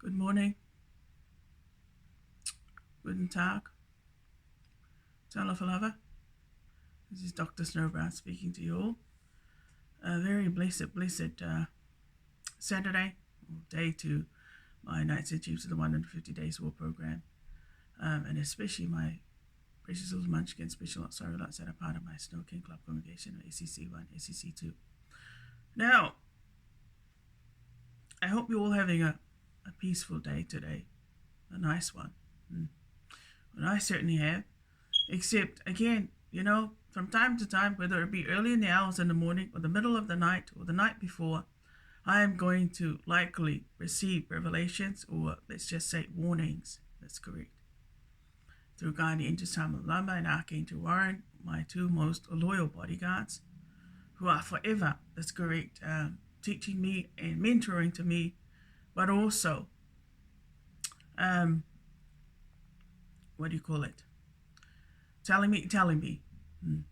Good morning, guten Tag, Talafalava. This is Dr. Snowbrown speaking to you all. A very blessed Saturday, or day to my Knights and Chiefs of the 150 Days War program, and especially my precious little munchkin special sorry lots that are part of my Snow King Club congregation of ACC1, ACC2. Now, I hope you're all having a peaceful day today, a nice one. And I certainly have. Except, again, from time to time, whether it be early in the hours in the morning or the middle of the night or the night before, I am going to likely receive revelations, or let's just say warnings, that's correct, through Guardian Angel Samuel Lamba and Archangel Warren, my two most loyal bodyguards, who are forever, that's correct, teaching me and mentoring to me, but also, telling me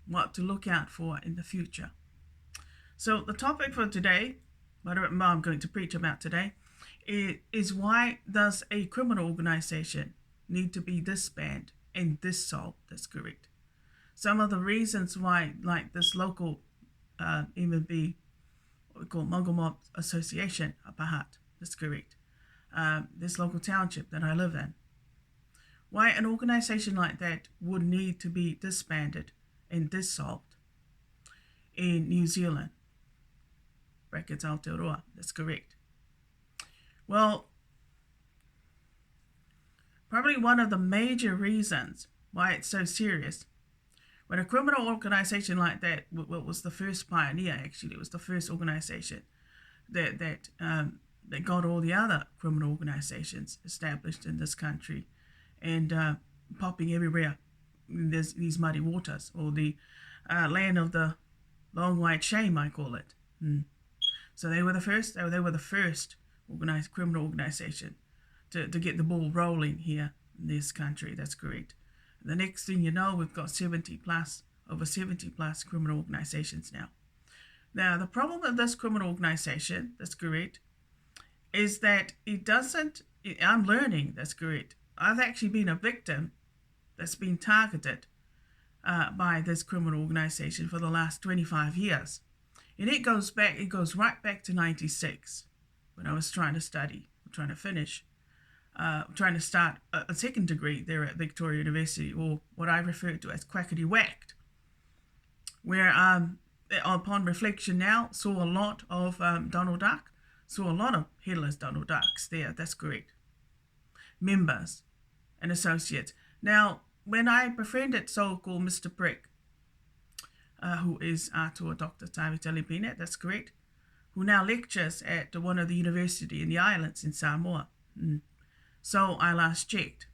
what to look out for in the future. So the topic for today, what I'm going to preach about today, is why does a criminal organization need to be disbanded and dissolved? That's correct. Some of the reasons why, like this local MB, what we call Mongol Mob Association, Hutt, that's correct. This local township that I live in. Why an organization like that would need to be disbanded and dissolved in New Zealand. Brackets Aotearoa, that's correct. Well, probably one of the major reasons why it's so serious, when a criminal organization like that, was the first pioneer, actually, it was the first organization that got all the other criminal organizations established in this country and popping everywhere in these muddy waters, or the land of the long white shame, I call it. So they were the first. They were the first organized criminal organization to get the ball rolling here in this country. That's correct. The next thing you know, we've got over 70 plus criminal organizations now. Now, the problem with this criminal organization, that's correct, is that it doesn't. I'm learning. That's correct. I've actually been a victim that's been targeted by this criminal organization for the last 25 years. And it goes right back to 96, when I was trying to study, trying to finish, trying to start a second degree there at Victoria University, or what I refer to as quackity whacked, where upon reflection now, saw a lot of Donald Duck, saw a lot of headless Donald Ducks there, that's correct, members and associates. Now, when I befriended so-called Mr. Prick, who is Atua Dr. Tawitali Bennett, that's correct, who now lectures at one of the university in the islands in Samoa. So I last checked,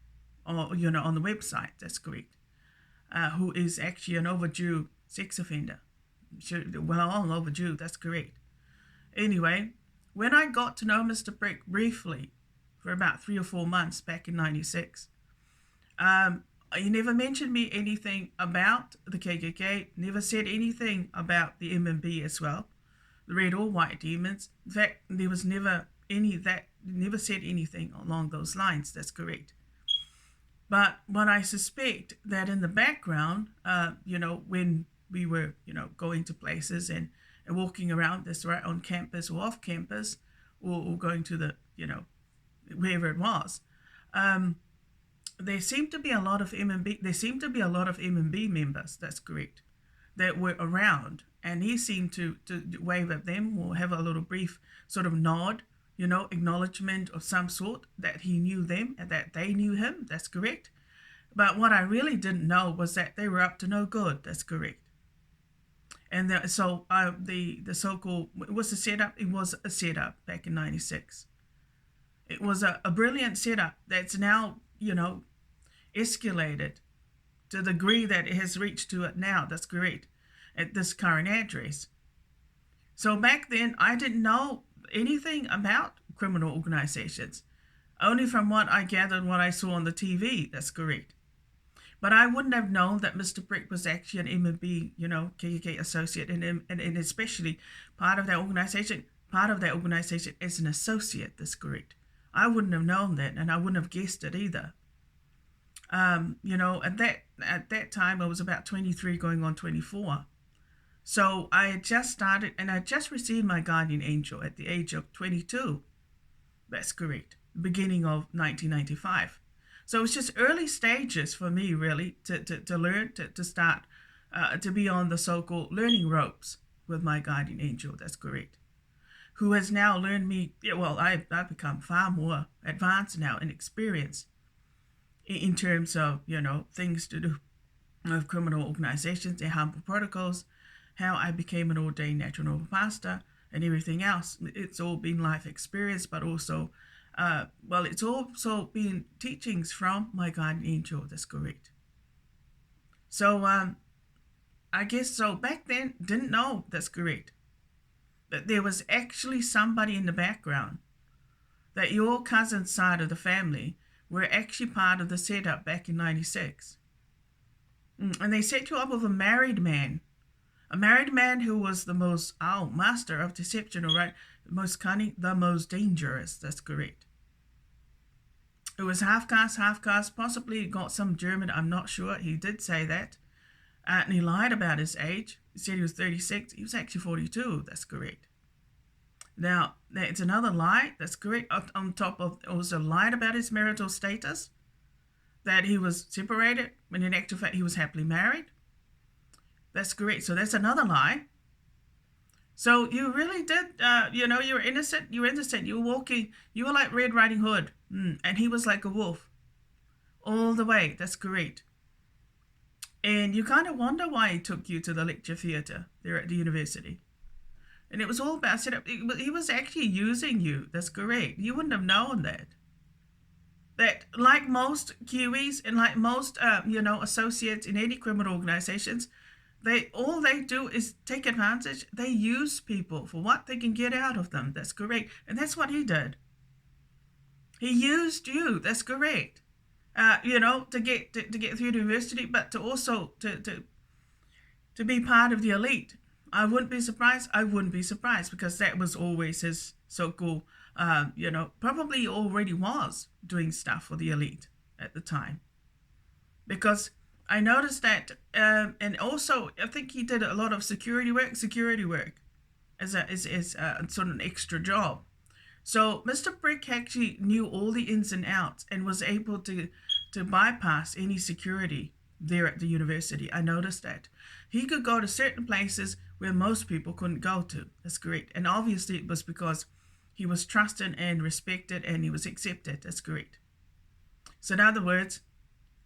or on the website, that's correct, who is actually an overdue sex offender. Well, overdue, that's correct. Anyway, when I got to know Mr. Prick briefly for about 3 or 4 months back in 96, he never mentioned me anything about the KKK, never said anything about the MMB as well, the red or white demons. In fact, there was never never said anything along those lines, that's correct. But what I suspect that in the background, when we were, going to places and walking around this right on campus or off campus, or going to the, wherever it was, there seemed to be a lot of MMB members, that's correct, that were around, and he seemed to wave at them or have a little brief sort of nod, acknowledgement of some sort, that he knew them and that they knew him, that's correct. But what I really didn't know was that they were up to no good, that's correct. And the so-called, it was a setup back in 96. It was a brilliant setup that's now, escalated to the degree that it has reached to it now, that's correct, at this current address. So back then, I didn't know anything about criminal organizations, only from what I gathered, what I saw on the TV, that's correct. But I wouldn't have known that Mr. Brick was actually an MMB, KKK associate, and especially part of that organization as an associate, that's correct. I wouldn't have known that, and I wouldn't have guessed it either. At that time I was about 23 going on 24. So I had just started, and I just received my guardian angel at the age of 22. That's correct. Beginning of 1995. So it's just early stages for me, really, to learn, to start, to be on the so-called learning ropes with my guardian angel. That's correct. Who has now learned me, I've become far more advanced now and experienced in terms of, things to do with criminal organizations, their harmful protocols, how I became an ordained natural noble pastor, and everything else. It's all been life experience, but also, it's also been teachings from my guardian angel. That's correct. So I guess so. Back then, didn't know. That's correct. That there was actually somebody in the background. That your cousin's side of the family were actually part of the setup back in 96. And they set you up with a married man who was the most, master of deception, all right? The most cunning, the most dangerous. That's correct. It was half caste, possibly got some German, I'm not sure. He did say that. And he lied about his age. He said he was 36. He was actually 42. That's correct. Now, it's another lie. That's correct. On top of, also lied about his marital status, that he was separated, when in actual fact he was happily married. That's correct. So that's another lie. So you really did, you were innocent. You were innocent. You were walking. You were like Red Riding Hood. And he was like a wolf. All the way. That's correct. And you kind of wonder why he took you to the lecture theatre there at the university. And it was all about setup. He was actually using you. That's correct. You wouldn't have known that. That like most Kiwis and like most, associates in any criminal organizations, all they do is take advantage. They use people for what they can get out of them. That's correct. And that's what he did. He used you. That's correct. To get through the university, but to also to be part of the elite. I wouldn't be surprised. Because that was always his so-called, probably already was doing stuff for the elite at the time. Because I noticed that, and also I think he did a lot of security work as sort of an extra job. So Mr. Brick actually knew all the ins and outs and was able to bypass any security there at the university. I noticed that. He could go to certain places where most people couldn't go to. That's correct. And obviously it was because he was trusted and respected and he was accepted. That's correct. So in other words,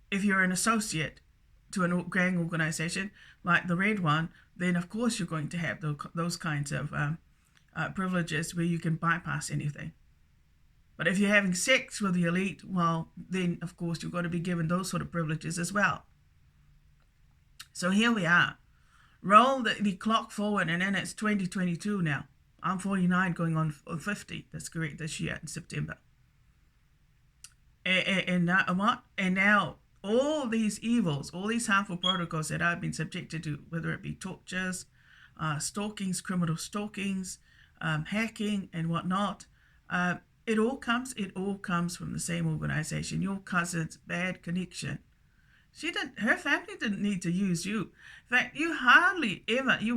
if you're an associate to a gang organization like the red one, then of course you're going to have those kinds of privileges where you can bypass anything. But if you're having sex with the elite, well, then of course you're going to be given those sort of privileges as well. So here we are. Roll the clock forward, and then it's 2022 now. I'm 49 going on 50. That's correct, this year in September. And now all these evils, all these harmful protocols that I've been subjected to, whether it be tortures, stalkings, criminal stalkings, hacking and whatnot, it all comes from the same organization. Your cousin's bad connection. Her family didn't need to use you. In fact, you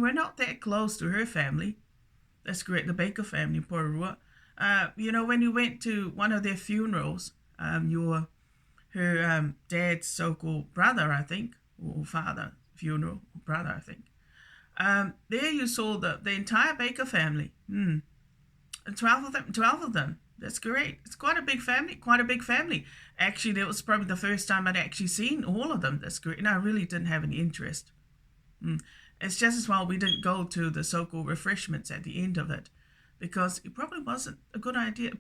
were not that close to her family. That's correct, the Baker family in Pororua. When you went to one of their funerals, her dad's so-called brother, I think, or father, funeral, brother, I think. There you saw the entire Baker family. 12 of them. That's great. It's quite a big family. Actually, that was probably the first time I'd actually seen all of them. That's great. And I really didn't have any interest. It's just as well we didn't go to the so-called refreshments at the end of it, because it probably wasn't a good idea.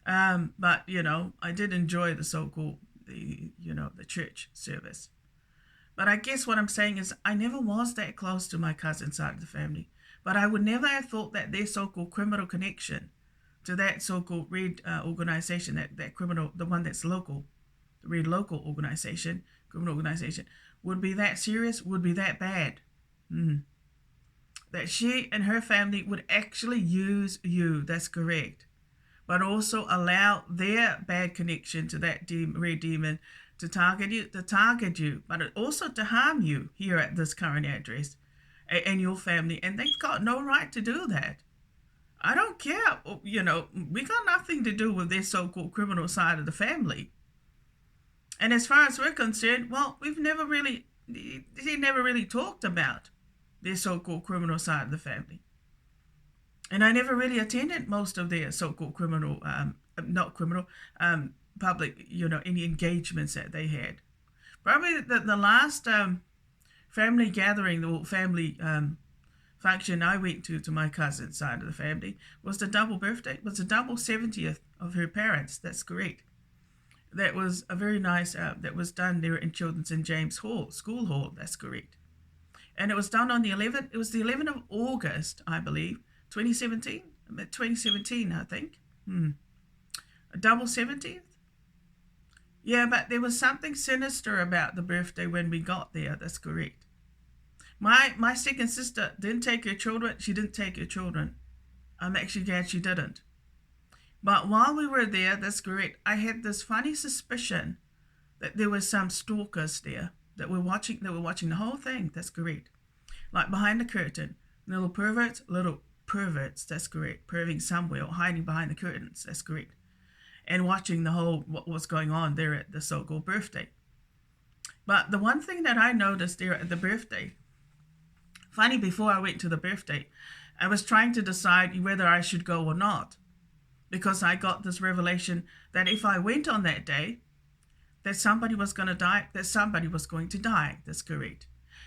But, I did enjoy the so-called, the church service. But I guess what I'm saying is I never was that close to my cousin's side of the family. But I would never have thought that their so-called criminal connection to that so-called red organization, that criminal, the one that's local, the red local organization, criminal organization, would be that serious, would be that bad. that she and her family would actually use you. That's correct. But also allow their bad connection to that red demon to target you, but also to harm you here at this current address and your family. And they've got no right to do that. I don't care. We got nothing to do with their so-called criminal side of the family. And as far as we're concerned, well, they never really talked about their so-called criminal side of the family. And I never really attended most of their so-called public, any engagements that they had. Probably the last family gathering, or family function I went to my cousin's side of the family was the double 70th of her parents. That's correct. That was a very nice, that was done there in Children's St. James Hall, School Hall. That's correct. And it was done on the 11th of August, I believe, 2017, I think. A double 70th? Yeah, but there was something sinister about the birthday when we got there. That's correct. My second sister didn't take her children. She didn't take her children. I'm actually glad she didn't. But while we were there, that's correct, I had this funny suspicion that there were some stalkers there that were watching the whole thing. That's correct. Like behind the curtain. Little perverts, that's correct. Perving somewhere or hiding behind the curtains. That's correct. And watching what was going on there at the so-called birthday. But the one thing that I noticed there at the birthday, funny, before I went to the birthday, I was trying to decide whether I should go or not. Because I got this revelation that if I went on that day, that somebody was going to die, that somebody was going to die. That's correct.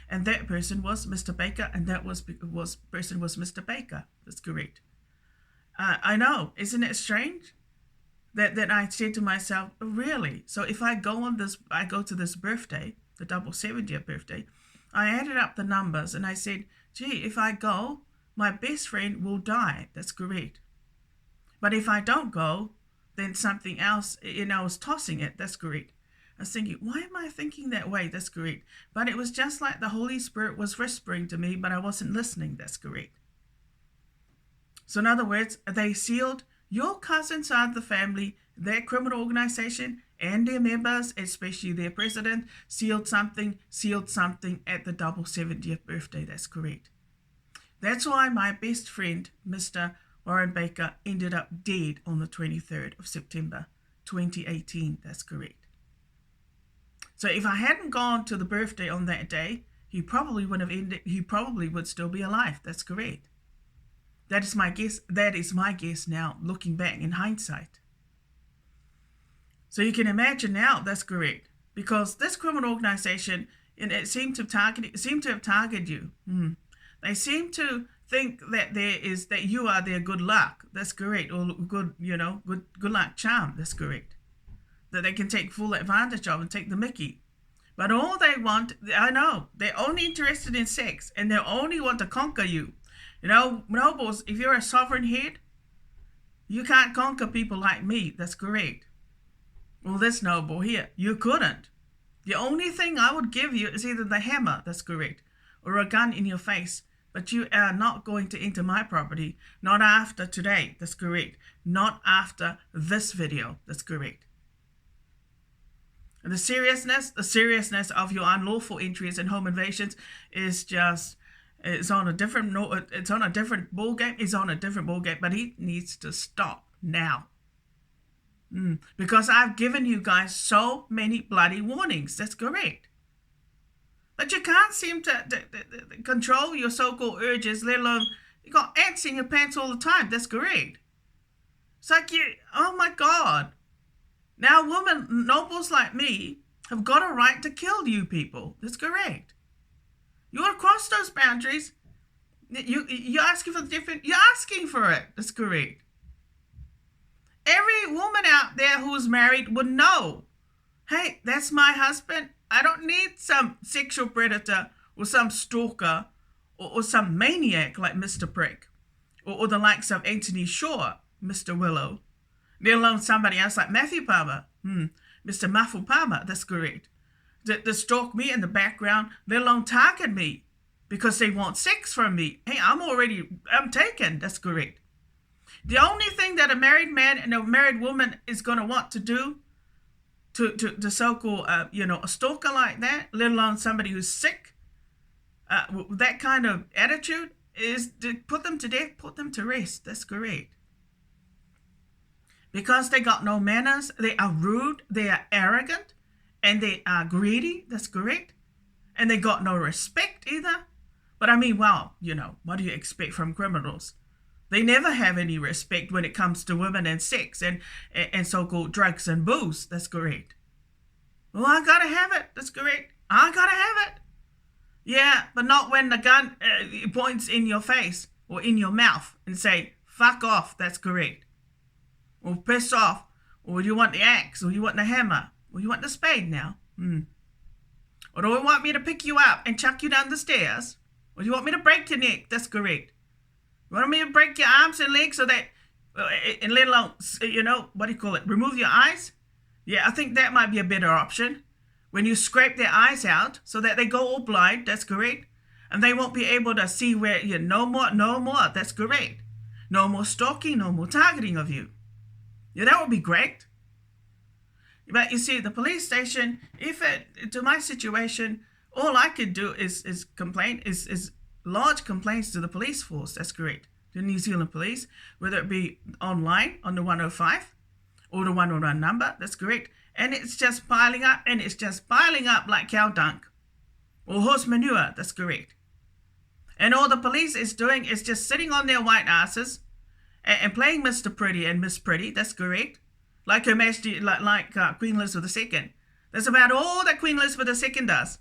And that person was Mr. Baker, and that person was Mr. Baker. That's correct. I know, isn't it strange? That I said to myself, really? So if I go to this birthday, the double 70th birthday, I added up the numbers and I said, gee, if I go, my best friend will die. That's correct. But if I don't go, then something else, I was tossing it. That's correct. I was thinking, why am I thinking that way? That's correct. But it was just like the Holy Spirit was whispering to me, but I wasn't listening. That's correct. So in other words, they sealed your cousin's side of the family, their criminal organization, and their members, especially their president, sealed something at the double 70th birthday. That's correct. That's why my best friend, Mr. Warren Baker, ended up dead on the 23rd of September, 2018. That's correct. So if I hadn't gone to the birthday on that day, he probably would still be alive. That's correct. That is my guess now, looking back in hindsight. So you can imagine now, that's correct. Because this criminal organization, and it seemed to have targeted you. They seem to think that you are their good luck. That's correct. Or good luck charm. That's correct. That they can take full advantage of and take the mickey. But all they want, I know, they're only interested in sex, and they only want to conquer you. Nobles, if you're a sovereign head, you can't conquer people like me. That's correct. Well, this noble here, you couldn't. The only thing I would give you is either the hammer, that's correct, or a gun in your face. But you are not going to enter my property, not after today, that's correct. Not after this video, that's correct. And the seriousness of your unlawful entries and home invasions is on a different ball game, but it needs to stop now. Because I've given you guys so many bloody warnings. That's correct. But you can't seem to control your so-called urges, let alone you got ants in your pants all the time. That's correct. It's like oh my God. Now nobles like me have got a right to kill you people. That's correct. You want to cross those boundaries, you're asking for you're asking for it. That's correct. Every woman out there who's married would know, hey, that's my husband. I don't need some sexual predator or some stalker or some maniac like Mr. Prick or the likes of Anthony Shaw, Mr. Willow, let alone somebody else like Matthew Palmer, Mr. Muffle Palmer. That's correct. To stalk me in the background, let alone target me because they want sex from me. Hey, I'm taken. That's correct. The only thing that a married man and a married woman is going to want to do to so-called, a stalker like that, let alone somebody who's sick, with that kind of attitude, is to put them to death, put them to rest. That's correct. Because they got no manners, they are rude, they are arrogant, and they are greedy. That's correct. And they got no respect either. But I mean, well, what do you expect from criminals? They never have any respect when it comes to women and sex and so-called drugs and booze. That's correct. Well, I gotta have it. That's correct. I gotta have it. Yeah, but not when the gun points in your face or in your mouth and say, fuck off. That's correct. Or piss off. Or you want the axe, or you want the hammer, or you want the spade now. Or do you want me to pick you up and chuck you down the stairs? Or do you want me to break your neck? That's correct. You want me to break your arms and legs so that, and let alone, remove your eyes? Yeah, I think that might be a better option. When you scrape their eyes out so that they go all blind, that's correct. And they won't be able to see where you're no more, that's correct. No more stalking, no more targeting of you. Yeah, that would be great. But you see, the police station, to my situation, all I could do is complain, is lodge complaints to the police force. That's correct. The New Zealand police, whether it be online on the 105 or the 101 number. That's correct. And it's just piling up, like cow dung or horse manure. That's correct. And all the police is doing is just sitting on their white asses and playing Mr. Pretty and Miss Pretty. That's correct. Like Her Majesty, like Queen Elizabeth II. That's about all that Queen Elizabeth II does.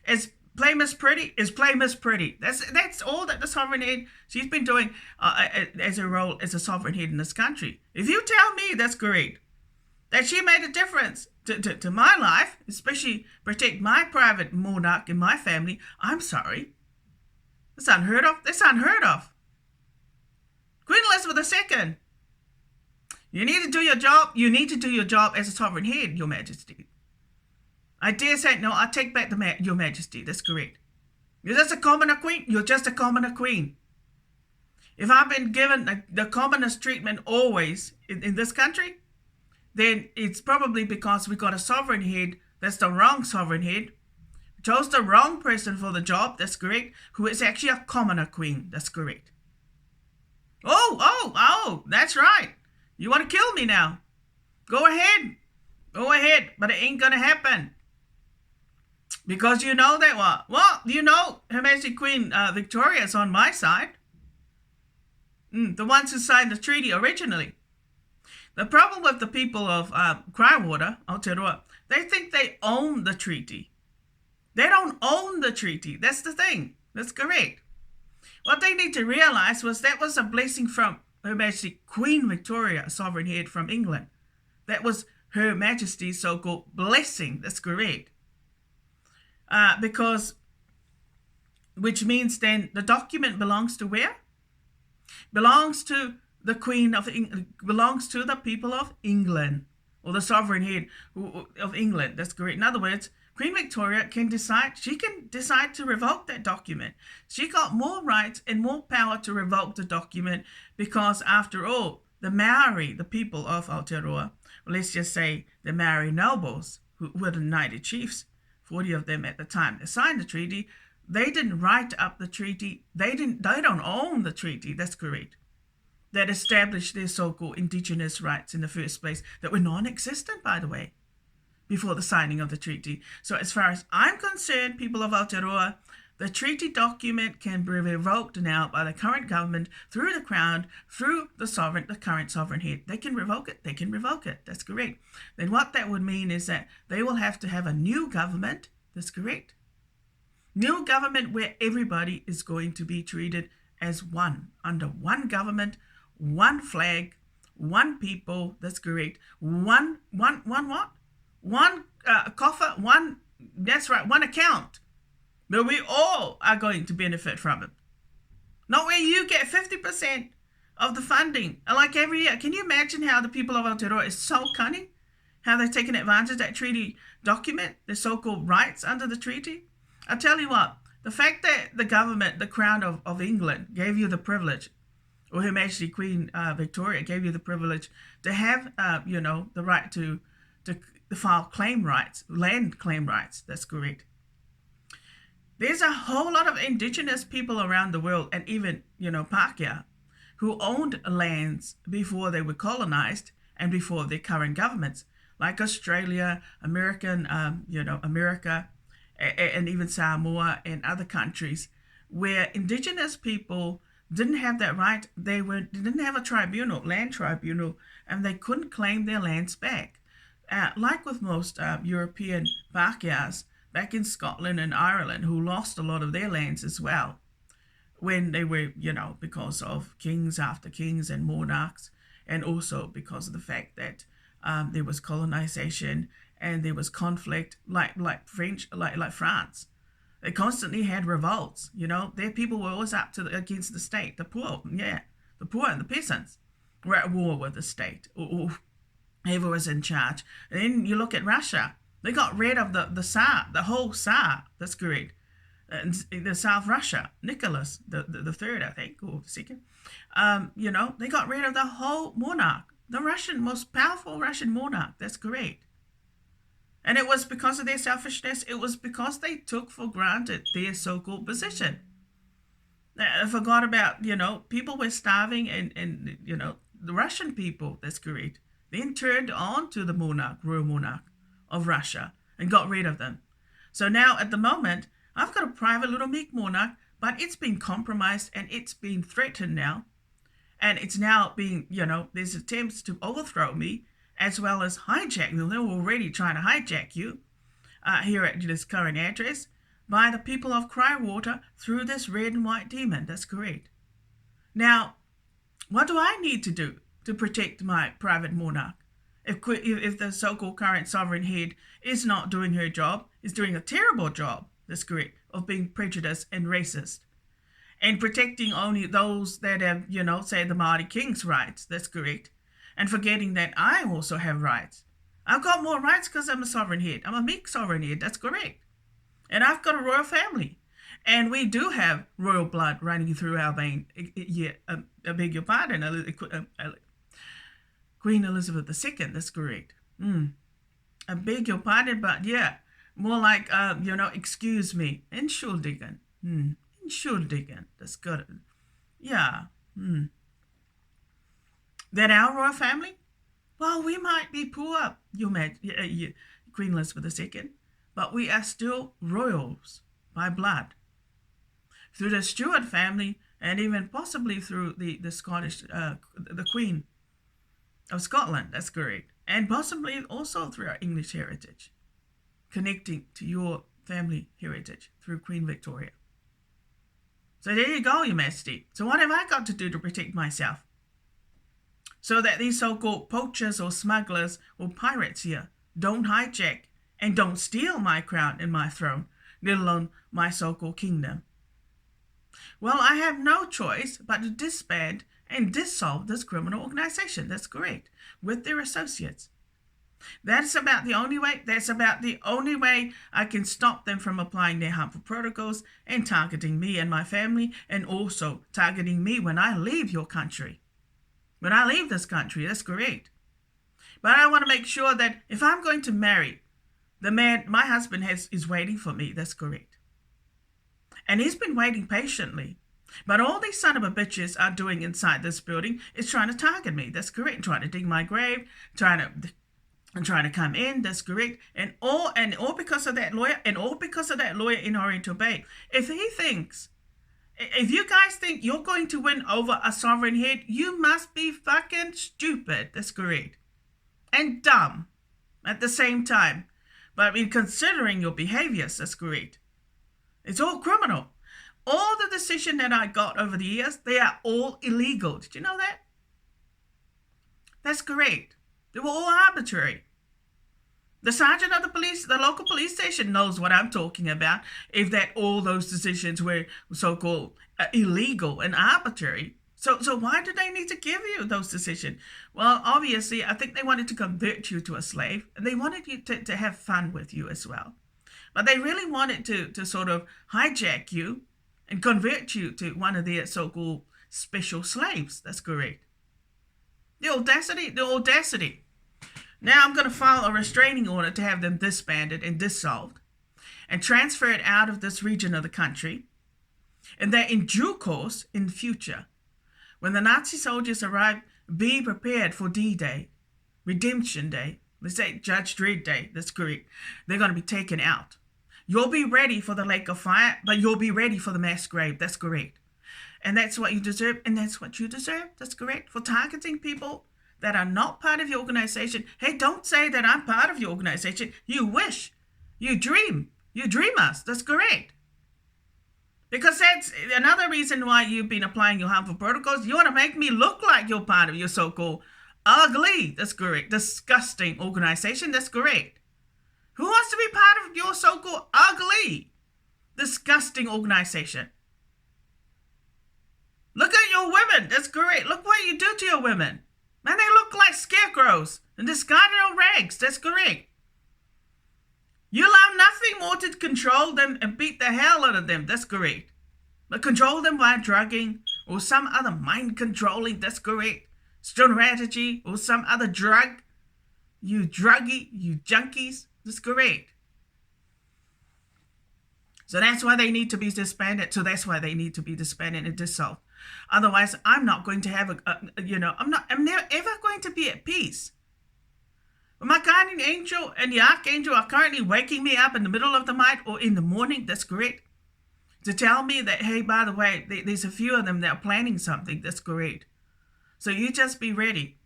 Is play Miss Pretty. That's all that the sovereign head, she's been doing as a role as a sovereign head in this country. If you tell me that's correct, that she made a difference to my life, especially protect my private monarch in my family, I'm sorry. That's unheard of. Queen Elizabeth II. You need to do your job. You need to do your job as a sovereign head, Your Majesty. I dare say, no, I take back Your Majesty. That's correct. You're just a commoner queen. You're just a commoner queen. If I've been given the commonest treatment always in this country, then it's probably because we got a sovereign head that's the wrong sovereign head, chose the wrong person for the job. That's correct. Who is actually a commoner queen. That's correct. Oh, that's right. You want to kill me now? Go ahead, but it ain't gonna happen. Because you know that what? Well, Her Majesty Queen Victoria's on my side. The ones who signed the treaty originally. The problem with the people of Crywater, Aotearoa, they think they own the treaty. They don't own the treaty. That's the thing. That's correct. What they need to realize was that was a blessing from Her Majesty Queen Victoria, sovereign head from England. That was Her Majesty's so-called blessing. That's correct. Which means then the document belongs to where? Belongs to the Queen of England, belongs to the people of England, or the sovereign head of England. That's correct. In other words, Queen Victoria can decide to revoke that document. She got more rights and more power to revoke the document because, after all, the Maori, the people of Aotearoa, or let's just say the Maori nobles, who were the United Chiefs, 40 of them at the time they signed the treaty, they didn't write up the treaty. They don't own the treaty. That's correct. That established their so-called Indigenous rights in the first place that were non-existent, by the way, before the signing of the treaty. So as far as I'm concerned, people of Aotearoa, the treaty document can be revoked now by the current government through the Crown, through the current sovereign head. They can revoke it. That's correct. Then what that would mean is that they will have to have a new government. That's correct. New government where everybody is going to be treated as one, under one government, one flag, one people. That's correct. One what? One coffer, that's right, one account. But we all are going to benefit from it. Not where you get 50% of the funding. Like every year. Can you imagine how the people of Aotearoa is so cunning? How they're taking advantage of that treaty document, the so-called rights under the treaty? I'll tell you what, The fact that the government, the Crown of England, gave you the privilege, or Her Majesty Queen Victoria gave you the privilege to have, the right to file claim rights, land claim rights. That's correct. There's a whole lot of Indigenous people around the world, and even, Pākehā, who owned lands before they were colonized and before their current governments, like Australia, America, and even Samoa and other countries, where Indigenous people didn't have that right. They didn't have a tribunal, land tribunal, and they couldn't claim their lands back. Like with most European Pākehās back in Scotland and Ireland, who lost a lot of their lands as well, when they were, because of kings after kings and monarchs, and also because of the fact that there was colonization and there was conflict, like France. They constantly had revolts. Their people were always up against the state. The poor and the peasants were at war with the state, or whoever was in charge. And then you look at Russia. They got rid of the Tsar, the whole Tsar. That's correct. The South Russia, Nicholas the third, I think, or the second. They got rid of the whole monarch, the most powerful Russian monarch. That's correct. And it was because of their selfishness. It was because they took for granted their so-called position. I forgot about, people were starving, and the Russian people, that's correct, then turned on to the royal monarch of Russia and got rid of them. So now at the moment, I've got a private little meek monarch, but it's been compromised and it's been threatened now. And it's now being, there's attempts to overthrow me as well as hijack me. They're already trying to hijack you here at this current address by the people of Crywater through this red and white demon. That's correct. Now, what do I need to do to protect my private monarch? If the so-called current sovereign head is not doing her job, is doing a terrible job, that's correct, of being prejudiced and racist, and protecting only those that have, say the Māori King's rights, that's correct, and forgetting that I also have rights. I've got more rights because I'm a sovereign head. I'm a meek sovereign head, that's correct. And I've got a royal family. And we do have royal blood running through our vein. Yeah, I beg your pardon, Queen Elizabeth II, that's correct. I beg your pardon, but yeah, more like, excuse me, entschuldigen. Entschuldigen, that's good. Yeah. That our royal family, well, we might be poor, Queen Elizabeth II, but we are still royals by blood. Through the Stuart family, and even possibly through the Scottish, the Queen of Scotland, that's correct. And possibly also through our English heritage, connecting to your family heritage through Queen Victoria. So there you go, Your Majesty. So what have I got to do to protect myself? So that these so-called poachers or smugglers or pirates here don't hijack and don't steal my crown and my throne, let alone my so-called kingdom. Well, I have no choice but to disband and dissolve this criminal organization. That's correct. With their associates. That's about the only way I can stop them from applying their harmful protocols and targeting me and my family, and also targeting me when I leave your country. When I leave this country, that's correct. But I want to make sure that if I'm going to marry the man my husband is waiting for me, that's correct. And he's been waiting patiently. But all these son of a bitches are doing inside this building is trying to target me. That's correct. Trying to dig my grave, trying to come in. That's correct. And all because of that lawyer, in Oriental Bay. If you guys think you're going to win over a sovereign head, you must be fucking stupid. That's correct. And dumb at the same time. But considering your behaviors, that's correct. It's all criminal. All the decisions that I got over the years, they are all illegal. Did you know that? That's correct. They were all arbitrary. The sergeant of the police, the local police station knows what I'm talking about. If that all those decisions were so-called illegal and arbitrary. So why do they need to give you those decisions? Well, obviously, I think they wanted to convert you to a slave. And they wanted you to have fun with you as well. But they really wanted to sort of hijack you and convert you to one of their so-called special slaves. That's correct. The audacity, the audacity. Now I'm going to file a restraining order to have them disbanded and dissolved and transferred out of this region of the country. And that in due course, in the future, when the Nazi soldiers arrive, be prepared for D-Day, Redemption Day, let's say Judge Dredd Day, that's correct. They're going to be taken out. You'll be ready for the lake of fire, but you'll be ready for the mass grave. That's correct. And that's what you deserve, and that's what you deserve. That's correct. For targeting people that are not part of your organization. Hey, don't say that I'm part of your organization. You wish. You dream. You dream us. That's correct. Because that's another reason why you've been applying your harmful protocols. You want to make me look like you're part of your so-called ugly, that's correct, disgusting organization. That's correct. Who wants to be part of your so-called ugly, disgusting organization? Look at your women. That's correct. Look what you do to your women. Man, they look like scarecrows and discarded old rags. That's correct. You allow nothing more to control them and beat the hell out of them. That's correct. But control them by drugging or some other mind controlling. That's correct. Strategy or some other drug. You druggie, you junkies. That's correct. So that's why they need to be disbanded. So that's why they need to be disbanded and dissolved. Otherwise, I'm not going to have I'm never ever going to be at peace. My guardian angel and the archangel are currently waking me up in the middle of the night or in the morning, that's correct, to tell me that, hey, by the way, there's a few of them that are planning something, that's correct. So you just be ready.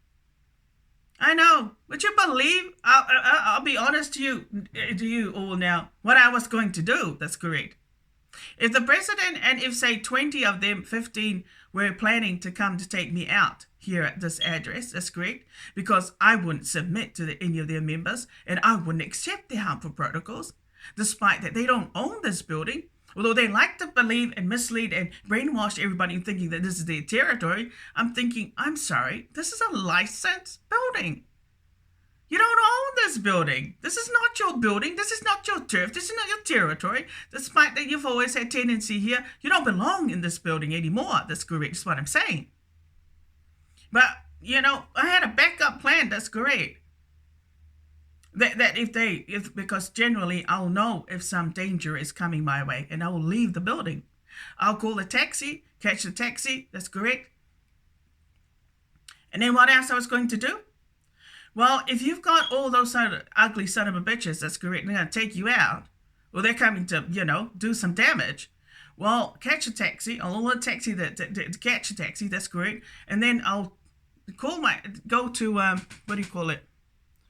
I know. Would you believe, I'll be honest to you all now, what I was going to do, that's correct. If the president and if, say, 20 of them, 15, were planning to come to take me out here at this address, that's correct, because I wouldn't submit to any of their members and I wouldn't accept their harmful protocols, despite that they don't own this building, although they like to believe and mislead and brainwash everybody thinking that this is their territory. I'm thinking, I'm sorry, this is a licensed building. You don't own this building. This is not your building. This is not your turf. This is not your territory. Despite that you've always had tendency here, you don't belong in this building anymore. That's correct. That's what I'm saying. But, I had a backup plan. That's correct. Because generally I'll know if some danger is coming my way and I will leave the building. I'll call a taxi, catch the taxi. That's correct. And then what else I was going to do? Well, if you've got all those ugly son of a bitches, that's correct, they're going to take you out, or they're coming to, do some damage, well, catch a taxi. I'll order a taxi to catch a taxi, that's correct. And then I'll go to,